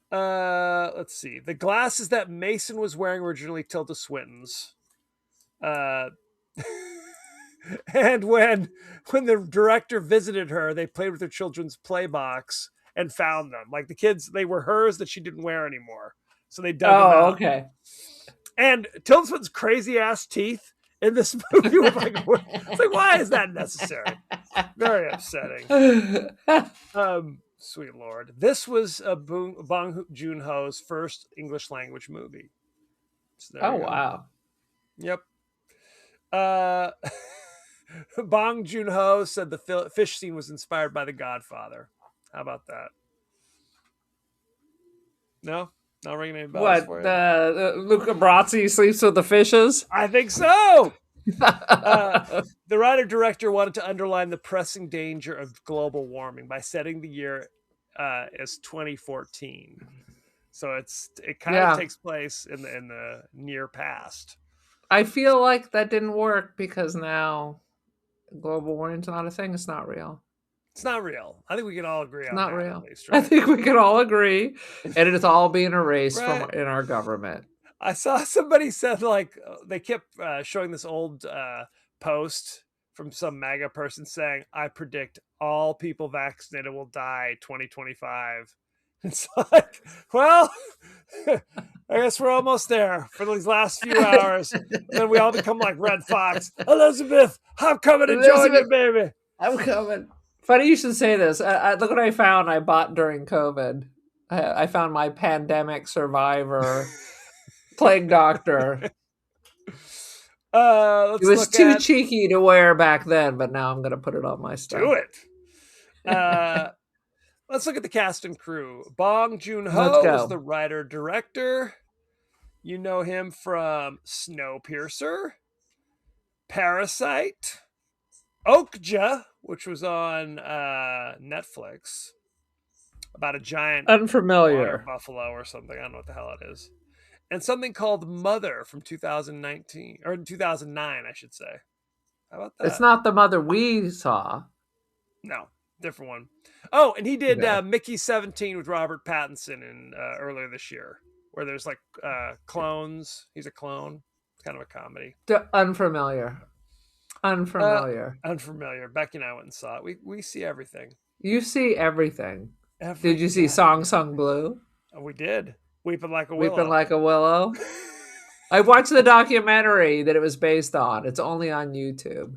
Let's see. The glasses that Mason was wearing were originally Tilda Swinton's. And when the director visited her, they played with her children's play box and found them. Like the kids, they were hers that she didn't wear anymore. So they dug them out. Okay. And Tilda Swinton's crazy ass teeth in this movie was like, it's like, why is that necessary? Very upsetting. Sweet Lord. This was Bong Joon-ho's first English language movie. So wow. Yep. Bong Joon-ho said the fish scene was inspired by The Godfather. How about that? No? Not ringing any bells for you? Luca Brasi sleeps with the fishes? I think so! The writer-director wanted to underline the pressing danger of global warming by setting the year as 2014. So it kind of takes place in the near past. I feel like that didn't work because now global warming's not a thing. It's not real. It's not real. I think we can all agree on that. Not real. At least, right? I think we can all agree, and it's all being erased in our government. I saw somebody said like they kept showing this old post from some MAGA person saying, "I predict all people vaccinated will die 2025." It's like, well, I guess we're almost there for these last few hours. Then we all become like Red Fox. Elizabeth, I'm coming to join you, baby. I'm coming. Funny you should say this. Look what I found I bought during COVID. I found my pandemic survivor plague doctor. It was too cheeky to wear back then, but now I'm going to put it on my stuff. Do it. Let's look at the cast and crew. Bong Joon-ho is the writer-director. You know him from Snowpiercer, Parasite, Okja, which was on Netflix, about a giant water buffalo or something. I don't know what the hell it is. And something called Mother from 2019, or 2009, I should say. How about that? It's not the Mother we saw. No, different one. Oh, and he did Mickey 17 with Robert Pattinson in earlier this year, where there's like clones. He's a clone. It's kind of a comedy. Unfamiliar. Unfamiliar. Becky and I went and saw it. We see everything. You see everything. Did you see Song Sung Blue? Oh, we did. Weeping Like a Willow. Weeping Like a Willow. I watched the documentary that it was based on. It's only on YouTube.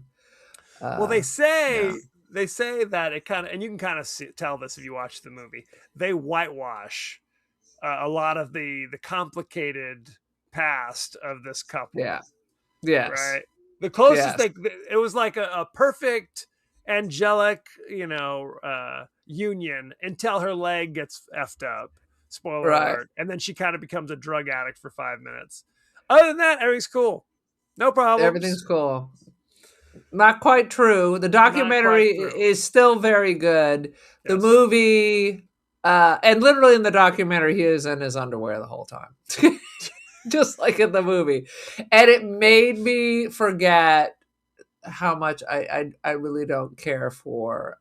Well, they say that it kind of, and you can kind of tell this if you watch the movie, they whitewash a lot of the complicated past of this couple. Yeah. Yes. Right. The closest it was like a perfect angelic, union until her leg gets effed up. Spoiler alert. And then she kind of becomes a drug addict for 5 minutes. Other than that, everything's cool. No problem. Everything's cool. Not quite true. The documentary is still very good. Yes. The movie, and literally in the documentary, he is in his underwear the whole time. Just like in the movie. And it made me forget how much I really don't care for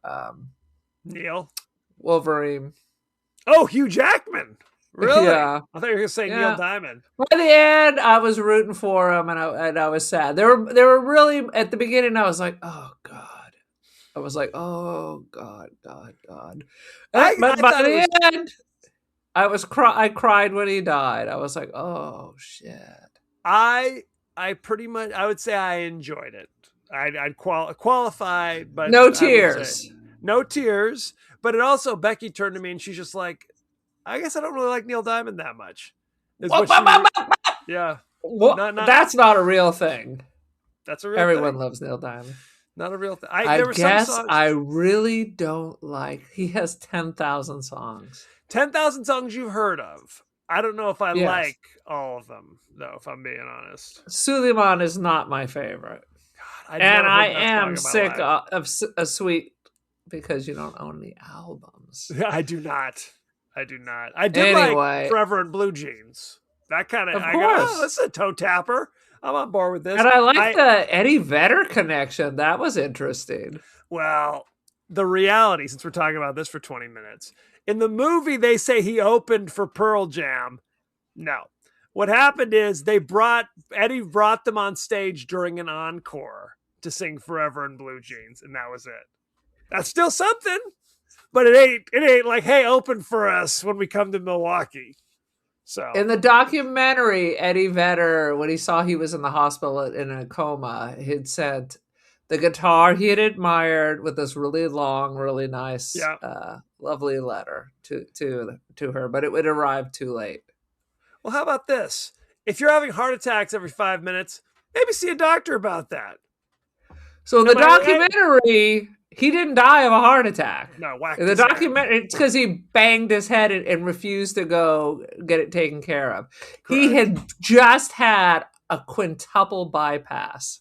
Neil Wolverine. Oh, Hugh Jackman. Really? Yeah. I thought you were going to say Neil Diamond. By the end, I was rooting for him, and I was sad. They were really, at the beginning, I was like, oh, God. I was like, oh, God. But by the end, I cried when he died. I was like, oh, shit. I pretty much, I would say I enjoyed it. I'd qualify, but no tears. No tears. But it also, Becky turned to me and she's just like, I guess I don't really like Neil Diamond that much. Yeah. Well, that's not a real thing. That's a real Everyone thing. loves Neil Diamond. Not a real thing. I guess I really don't like. He has 10,000 songs. 10,000 songs you've heard of. I don't know if I like all of them, though, if I'm being honest. Suleiman is not my favorite. God, and I am sick of a sweet because you don't own the albums. I do not. I did like Forever in Blue Jeans. That kind of, I go, oh, this is a toe tapper. I'm on board with this. And I like the Eddie Vedder connection. That was interesting. Well, the reality, since we're talking about this for 20 minutes, in the movie, they say he opened for Pearl Jam. No. What happened is Eddie brought them on stage during an encore to sing Forever in Blue Jeans, and that was it. That's still something, but it ain't like, hey, open for us when we come to Milwaukee. So in the documentary, Eddie Vedder, when he saw he was in the hospital in a coma, he'd sent the guitar he had admired with this really long, really nice, lovely letter to her, but it would arrive too late. Well, how about this? If you're having heart attacks every 5 minutes, maybe see a doctor about that. So in the documentary, he didn't die of a heart attack. No, whack. In the documentary, it's because he banged his head and refused to go get it taken care of. Correct. He had just had a quintuple bypass.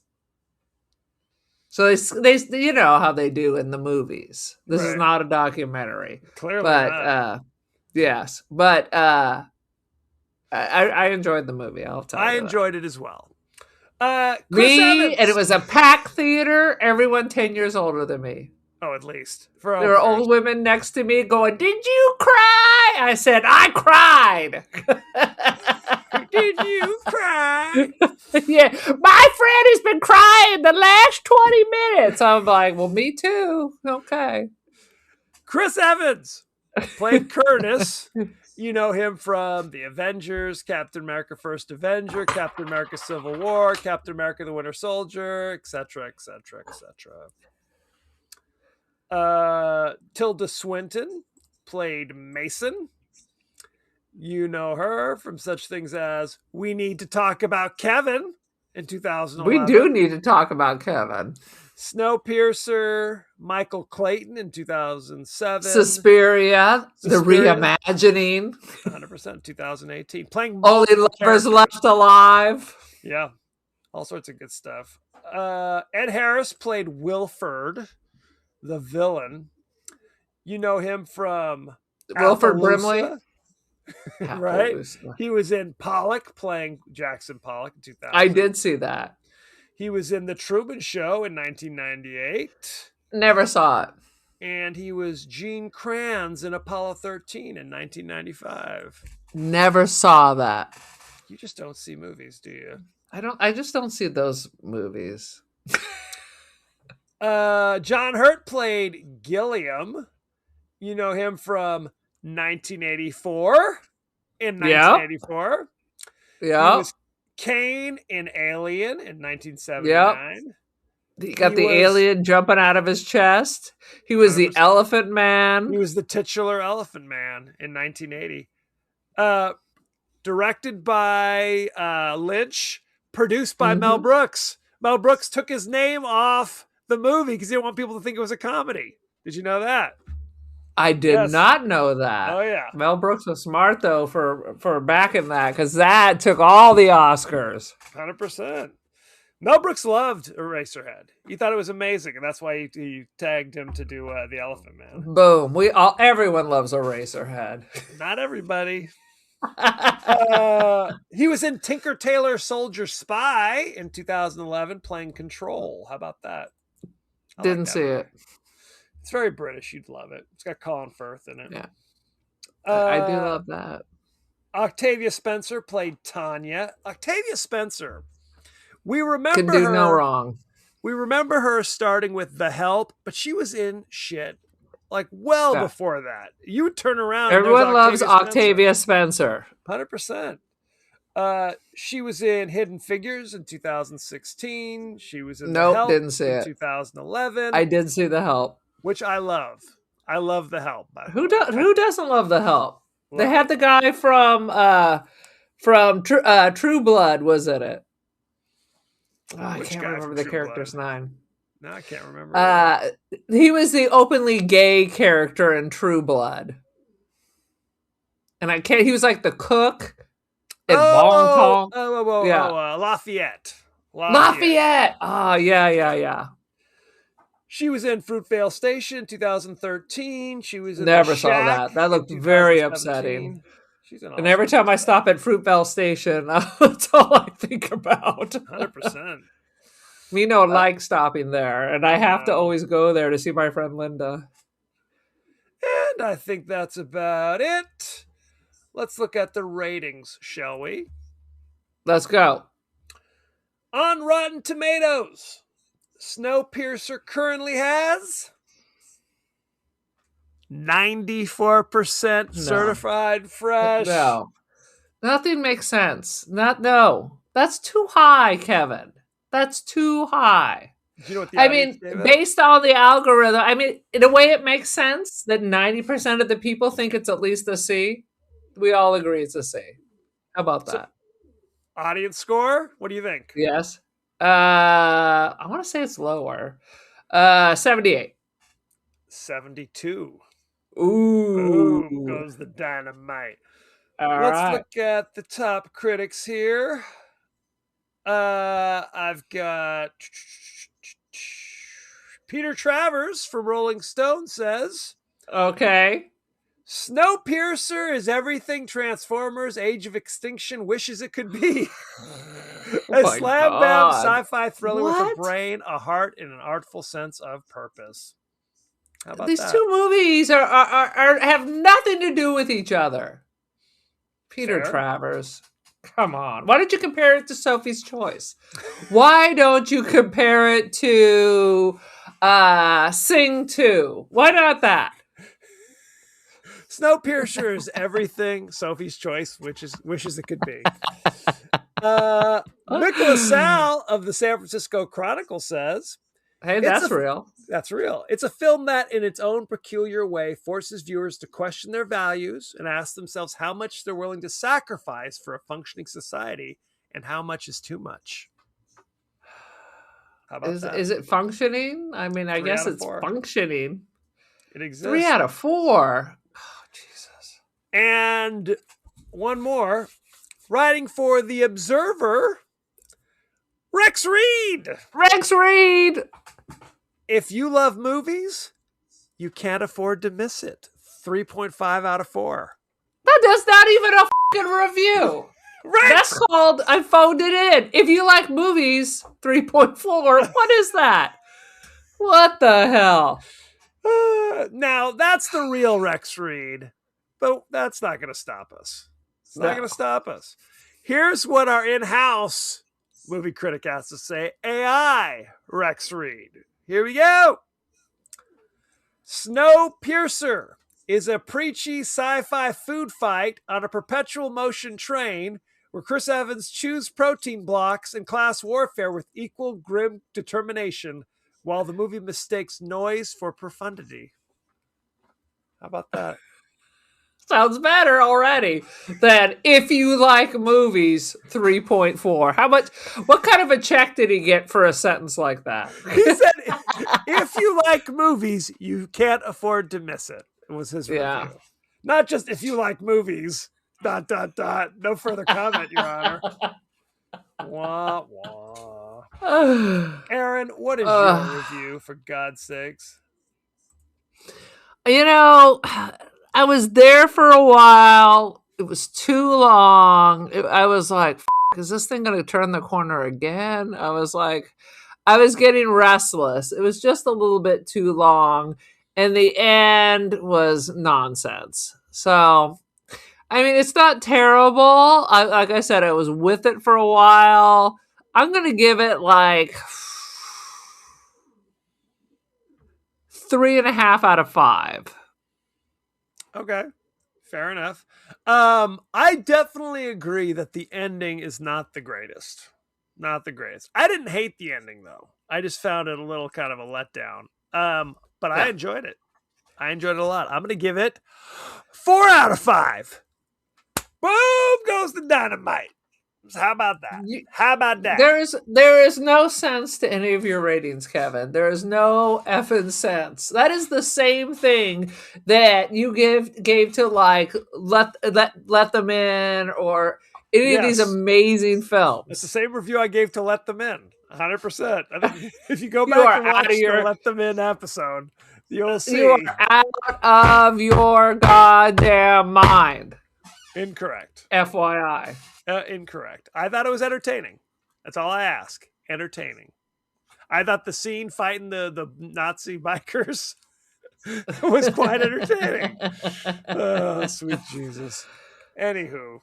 So they you know how they do in the movies. This is not a documentary. Clearly but, not. Yes. But I enjoyed the movie, I'll tell you. I enjoyed it as well. Me, and it was a packed theater, everyone 10 years older than me. Oh, at least. There were old women next to me going, did you cry? I said, I cried. Did you cry? Yeah, my friend has been crying the last 20 minutes. I'm like, well, me too. Okay. Chris Evans played Curtis. You know him from The Avengers, Captain America First Avenger, Captain America Civil War, Captain America the Winter Soldier, etc., etc., etc. Tilda Swinton played Mason. You know her from such things as We Need to Talk About Kevin in 2011. We do need to talk about Kevin. Snowpiercer, Michael Clayton in 2007. Suspiria, the reimagining. 100%, 2018. Playing Only Lovers Left Alive. Yeah, all sorts of good stuff. Ed Harris played Wilford, the villain. You know him from Wilford Appaloosa, Brimley. right? He was in Pollock playing Jackson Pollock in 2000. I did see that. He was in The Truman Show in 1998. Never saw it. And he was Gene Kranz in Apollo 13 in 1995. Never saw that. You just don't see movies, do you? I just don't see those movies. John Hurt played Gilliam. You know him from 1984. In 1984. Yeah. He was Kane in Alien in 1979. Yep. He got the alien jumping out of his chest. He was 100%. The Elephant Man. He was the titular Elephant Man in 1980. Directed by Lynch, produced by Mel Brooks. Mel Brooks took his name off the movie because he didn't want people to think it was a comedy. Did you know that? I did not know that. Oh, yeah. Mel Brooks was smart, though, for backing that, because that took all the Oscars. 100%. Mel Brooks loved Eraserhead. He thought it was amazing, and that's why he tagged him to do The Elephant Man. Boom. Everyone loves Eraserhead. Not everybody. He was in Tinker Tailor Soldier Spy in 2011 playing Control. How about that? Didn't see it. It's very British. You'd love it. It's got Colin Firth in it. Yeah. I do love that. Octavia Spencer played Tanya. Octavia Spencer. We remember Can do her. No wrong. We remember her starting with The Help, but she was in shit like before that. You would turn around. Everyone loves Octavia Spencer. 100%. She was in Hidden Figures in 2016. She was in The Help didn't see in it. 2011. I did see The Help, which I love. I love The Help. Who doesn't love The Help? They had the guy from True Blood was in it. I can't remember the character's name. No, I can't remember. He was the openly gay character in True Blood, and he was like the cook in Bong Tong. Lafayette. Lafayette. Oh, yeah. She was in Fruitvale Station 2013. She was in Never saw that. That looked very upsetting. And every time I stop at Fruitvale Station, that's all I think about. 100%. Mino likes stopping there, and I have to always go there to see my friend Linda. And I think that's about it. Let's look at the ratings, shall we? Let's go. On Rotten Tomatoes, Snowpiercer currently has 94% certified fresh. No. Nothing makes sense. That's too high, Kevin. That's too high. Do you know what the based on the algorithm, in a way it makes sense that 90% of the people think it's at least a C. We all agree it's a C. How about that? Audience score? What do you think? Yes. I want to say it's lower. 78. 72. Ooh. Boom goes the dynamite. Let's look at the top critics here. I've got Peter Travers from Rolling Stone says, okay, Snowpiercer is everything Transformers Age of Extinction wishes it could be. A slam-bam sci-fi thriller with a brain, a heart, and an artful sense of purpose. How about These two movies are have nothing to do with each other. Peter Travers. Come on. Why don't you compare it to Sophie's Choice? Why don't you compare it to Sing 2? Why not that? Snowpiercer is everything Sophie's Choice wishes it could be. Nicholas Sal of the San Francisco Chronicle says, Hey, that's real. That's real. It's a film that, in its own peculiar way, forces viewers to question their values and ask themselves how much they're willing to sacrifice for a functioning society and how much is too much. How about that? Is it functioning? I mean, I guess it's 4. functioning. It exists. 3 out of 4. Oh, Jesus. And one more. Writing for The Observer, Rex Reed. Rex Reed! If you love movies, you can't afford to miss it. 3.5 out of 4. That's not even a fucking review. Rex! That's called I phoned it in. If you like movies, 3.4. What is that? What the hell? Now, that's the real Rex Reed, but that's not going to stop us. It's not going to stop us. Here's what our in-house movie critic has to say. AI Rex Reed. Here we go. Snowpiercer is a preachy sci-fi food fight on a perpetual motion train where Chris Evans chews protein blocks in class warfare with equal grim determination while the movie mistakes noise for profundity. How about that? Sounds better already than if you like movies, 3.4. How much? What kind of a check did he get for a sentence like that? He said, if you like movies, you can't afford to miss it. It was his review. Not just if you like movies, ... No further comment, Your Honor. Wah, wah. Aaron, what is your review, for God's sakes? You know, I was there for a while. It was too long. I was like, is this thing going to turn the corner again? I was getting restless. It was just a little bit too long. And the end was nonsense. So, I mean, it's not terrible. Like I said, I was with it for a while. I'm going to give it like 3.5 out of 5. Okay, fair enough. I definitely agree that the ending is not the greatest. Not the greatest. I didn't hate the ending, though. I just found it a little kind of a letdown. But I enjoyed it. I enjoyed it a lot. I'm going to give it 4 out of 5. Boom goes the dynamite. How about that? How about that? There is no sense to any of your ratings, Kevin. There is no effing sense. That is the same thing that you gave to like let them in or any of these amazing films. It's the same review I gave to Let Them In. 100%. I think if you go back and watch the Let Them In episode, you'll see. You are out of your goddamn mind. Incorrect. FYI. Incorrect. I thought it was entertaining. That's all I ask. Entertaining. I thought the scene fighting the Nazi bikers was quite entertaining. Oh, sweet Jesus. Anywho,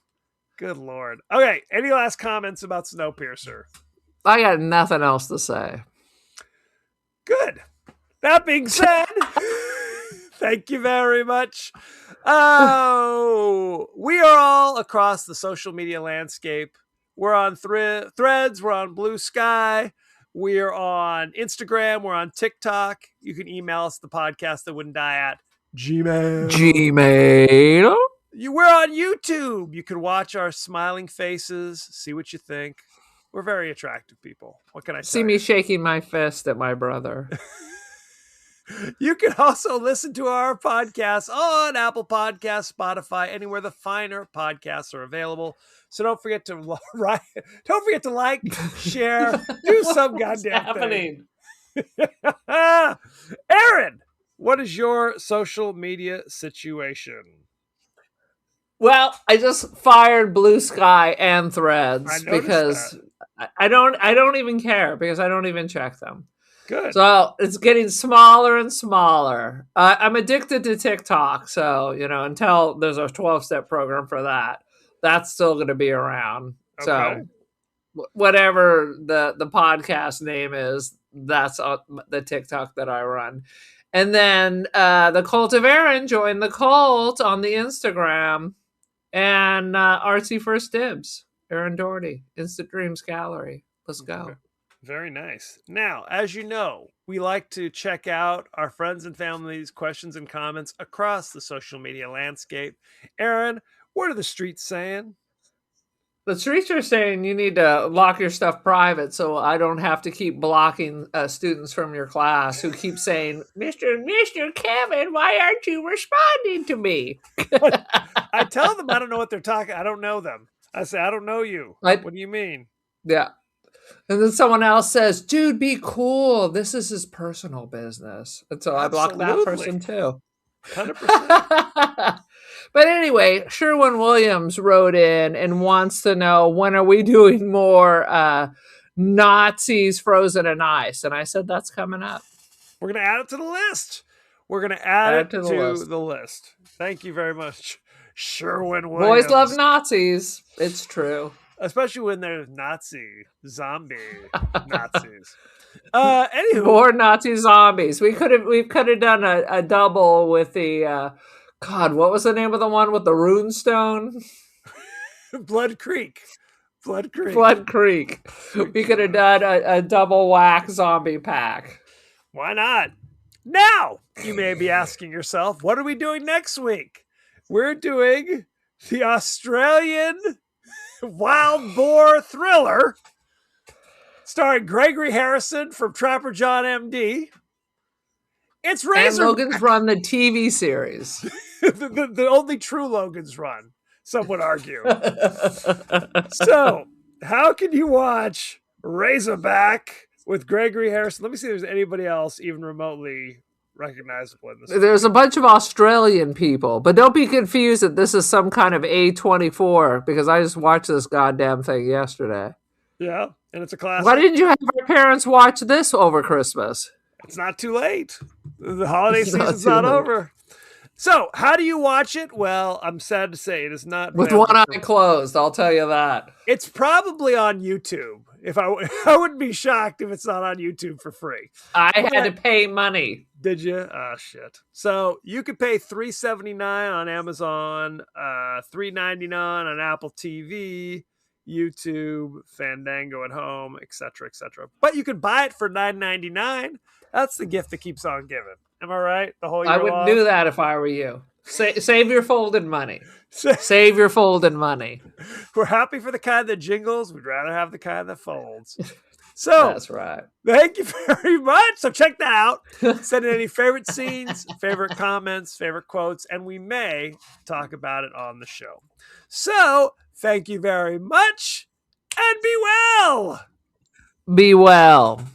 good Lord. Okay, any last comments about Snowpiercer? I got nothing else to say. Good. That being said, thank you very much. Oh, we are all across the social media landscape. We're on Threads. We're on Blue Sky. We're on Instagram. We're on TikTok. You can email us the podcast that wouldn't die at Gmail. We're on YouTube. You can watch our smiling faces, see what you think. We're very attractive people. What can I say? See me shaking my fist at my brother. You can also listen to our podcast on Apple Podcasts, Spotify, anywhere the finer podcasts are available. So don't forget to like, share, do some goddamn thing. Aaron, what is your social media situation? Well, I just fired Blue Sky and Threads because I don't even care because I don't even check them. Good. So it's getting smaller and smaller. I'm addicted to TikTok. So, until there's a 12-step program for that. That's still going to be around. Okay. So whatever the podcast name is, that's the TikTok that I run. And then the Cult of Aaron joined the cult on the Instagram. And Artsy First Dibs, Aaron Doherty, Instant Dreams Gallery. Let's go. Very nice. Now, as you know, we like to check out our friends and family's questions and comments across the social media landscape. Aaron, what are the streets saying? The streets are saying you need to lock your stuff private so I don't have to keep blocking students from your class who keep saying, Mr. Kevin, why aren't you responding to me? I tell them I don't know what they're talking. I don't know them. I say, I don't know you. What do you mean? Yeah. And then someone else says, dude, be cool. This is his personal business. And so I block that person too. 100%. But anyway, Sherwin Williams wrote in and wants to know, when are we doing more Nazis frozen in ice? And I said, that's coming up. We're going to add it to the list. We're going to add it to the list. Thank you very much, Sherwin Williams. Boys love Nazis. It's true. Especially when they're zombie Nazis. Anywho, more Nazi zombies. We could have done a double with the God. What was the name of the one with the runestone? Blood Creek. We could have done a double whack zombie pack. Why not? Now you may be asking yourself, what are we doing next week? We're doing the Australian wild boar thriller starring Gregory Harrison from Trapper John MD. It's Razor. And Logan's Run, the TV series. the only true Logan's Run, some would argue. So, how can you watch Razorback with Gregory Harrison? Let me see if there's anybody else even remotely recognizable in this. There's a bunch of Australian people, but don't be confused that this is some kind of A24 because I just watched this goddamn thing yesterday. Yeah, and it's a classic. Why didn't you have our parents watch this over Christmas? It's not too late. The holiday season's not over. So, how do you watch it? Well, I'm sad to say it is not with one eye closed. I'll tell you that. It's probably on YouTube. If I wouldn't be shocked if it's not on YouTube for free. I had to pay money. Did you? Oh shit! So you could pay $3.79 on Amazon, $3.99 on Apple TV, YouTube, Fandango at home, etc., etc. But you could buy it for $9.99. That's the gift that keeps on giving. Am I right? The whole year I wouldn't long? do that if I were you. Save your folded money. Save your folded money. We're happy for the kind that jingles. We'd rather have the kind that folds. So that's right. Thank you very much. So check that out. Send in any favorite scenes, favorite comments, favorite quotes, and we may talk about it on the show. So thank you very much, and be well. Be well.